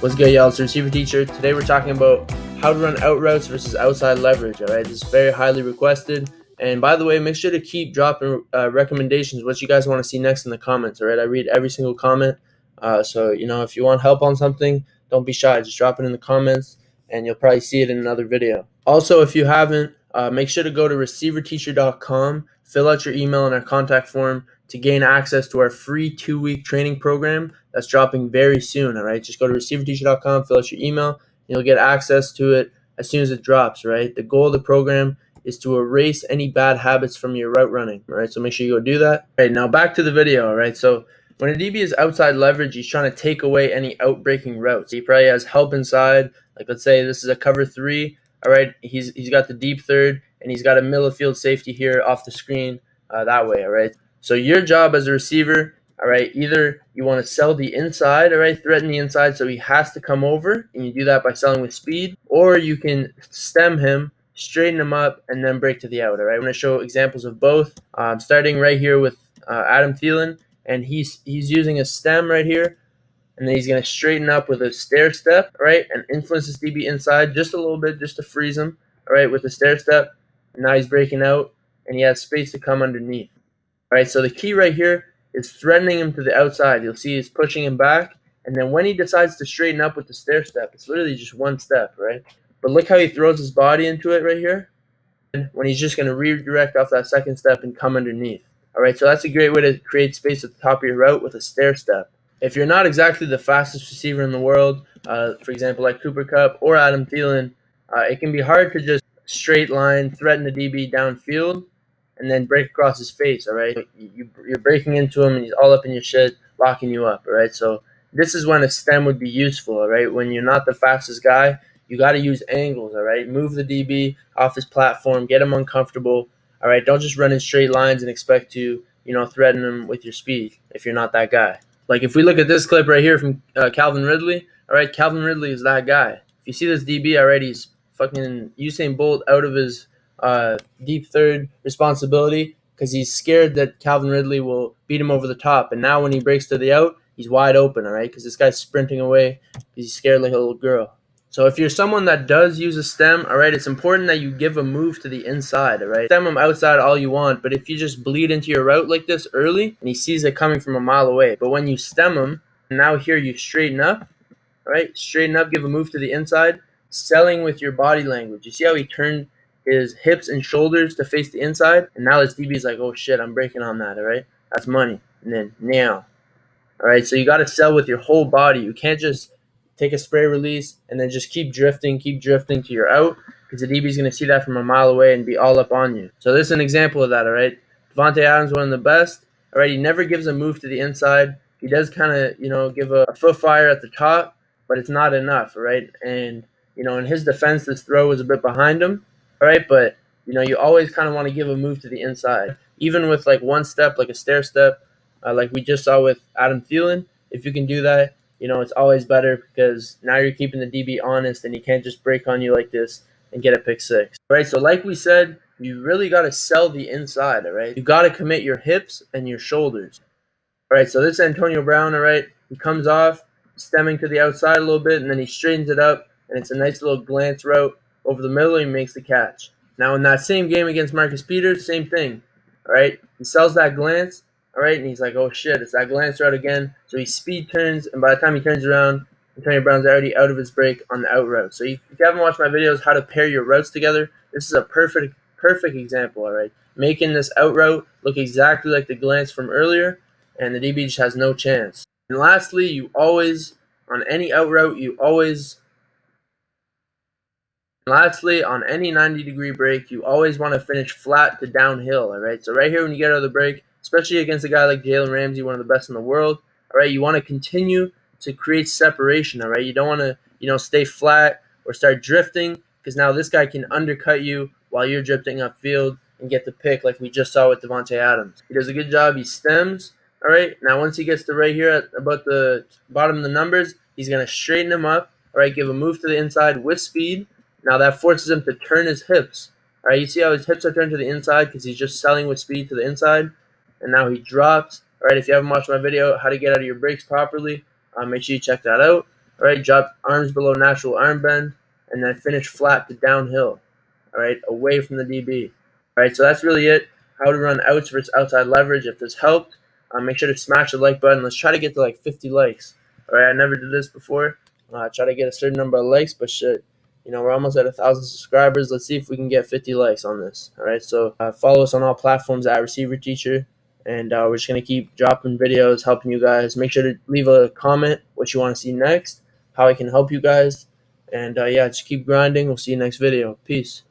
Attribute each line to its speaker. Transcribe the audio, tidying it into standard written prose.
Speaker 1: What's good, y'all? It's the receiver teacher. Today we're talking about how to run out routes versus outside leverage. All right, this is very highly requested. And by the way, make sure to keep dropping recommendations, what you guys want to see next in the comments. All right, I read every single comment. So if you want help on something, don't be shy. Just drop it in the comments, and you'll probably see it in another video. Also, if you haven't, make sure to go to receiverteacher.com, fill out your email in our contact form to gain access to our free 2-week training program that's dropping very soon. All right, just go to receiverteacher.com, fill out your email, and you'll get access to it as soon as it drops. Right, the goal of the program is to erase any bad habits from your route running. All right, so make sure you go do that. All right, now back to the video. All right, so when a DB is outside leverage, he's trying to take away any out-breaking routes. He probably has help inside. Like, let's say this is a cover 3. All right, he's got the deep third, and he's got a middle of field safety here off the screen that way. All right, so your job as a receiver, all right, either you want to sell the inside, all right, threaten the inside so he has to come over, and you do that by selling with speed, or you can stem him, straighten him up, and then break to the out. All right, I'm going to show examples of both. Starting right here with Adam Thielen, and he's using a stem right here, and then he's going to straighten up with a stair step, right, and influence his DB inside just a little bit, just to freeze him, all right, with the stair step. Now he's breaking out, and he has space to come underneath. All right, so the key right here is threatening him to the outside. You'll see he's pushing him back, and then when he decides to straighten up with the stair step, it's literally just one step, right? But look how he throws his body into it right here, and when he's just going to redirect off that second step and come underneath. All right, so that's a great way to create space at the top of your route with a stair step. If you're not exactly the fastest receiver in the world, for example, like Cooper Kupp or Adam Thielen, it can be hard to just straight line, threaten the DB downfield, and then break across his face. All right, you're breaking into him, and he's all up in your shit, locking you up. All right, so this is when a stem would be useful. All right, when you're not the fastest guy, you got to use angles. All right, move the DB off his platform, get him uncomfortable. All right, don't just run in straight lines and expect to threaten him with your speed if you're not that guy. Like if we look at this clip right here from Calvin Ridley. All right, Calvin Ridley is that guy. If you see this DB already, he's fucking Usain Bolt out of his deep third responsibility because he's scared that Calvin Ridley will beat him over the top. And now when he breaks to the out, he's wide open, all right, because this guy's sprinting away because he's scared like a little girl. So if you're someone that does use a stem, all right, it's important that you give a move to the inside, all right? Stem him outside all you want, but if you just bleed into your route like this early and he sees it coming from a mile away, but when you stem him, now here you straighten up, all right? Straighten up, give a move to the inside, selling with your body language. You see how he turned his hips and shoulders to face the inside, and now his DB's like, oh shit, I'm breaking on that, all right? That's money. And then now, all right, so you got to sell with your whole body. You can't just take a spray release and then just keep drifting to your out, because the DB's going to see that from a mile away and be all up on you. So this is an example of that, all right? Davante Adams, one of the best, all right? He never gives a move to the inside. He does kind of, give a foot fire at the top, but it's not enough, all right? And, in his defense, this throw was a bit behind him, all right? But, you always kind of want to give a move to the inside. Even with, like, one step, like a stair step, like we just saw with Adam Thielen, if you can do that, it's always better because now you're keeping the DB honest and he can't just break on you like this and get a pick six. All right, so like we said, you really got to sell the inside, all right? You got to commit your hips and your shoulders. All right, so this is Antonio Brown, all right? He comes off, stemming to the outside a little bit, and then he straightens it up, and it's a nice little glance route over the middle, and he makes the catch. Now, in that same game against Marcus Peters, same thing, all right? He sells that glance, all right, and he's like, oh shit, it's that glance route again. So he speed turns, and by the time he turns around, Antonio Brown's already out of his break on the out route. So if you haven't watched my videos, how to pair your routes together, this is a perfect example, all right? Making this out route look exactly like the glance from earlier, and the DB just has no chance. And lastly, you always, on any out route, on any 90-degree break, you always want to finish flat to downhill, all right? So right here when you get out of the break, especially against a guy like Jalen Ramsey, one of the best in the world, all right, you want to continue to create separation, all right? You don't want to, stay flat or start drifting, because now this guy can undercut you while you're drifting upfield and get the pick like we just saw with Davante Adams. He does a good job. He stems, all right? Now once he gets to right here at about the bottom of the numbers, he's going to straighten him up, all right, give a move to the inside with speed. Now that forces him to turn his hips. All right, you see how his hips are turned to the inside because he's just selling with speed to the inside. And now he drops. All right, if you haven't watched my video, how to get out of your breaks properly, make sure you check that out. All right, drop arms below natural arm bend, and then finish flat to downhill. All right, away from the DB. All right, so that's really it. How to run outs versus outside leverage. If this helped, make sure to smash the like button. Let's try to get to like 50 likes. All right, I never did this before. Try to get a certain number of likes, but shit, we're almost at 1,000 subscribers. Let's see if we can get 50 likes on this. All right, so follow us on all platforms at Receiver Teacher, and we're just gonna keep dropping videos, helping you guys. Make sure to leave a comment what you want to see next, how I can help you guys, and yeah, just keep grinding. We'll see you next video. Peace.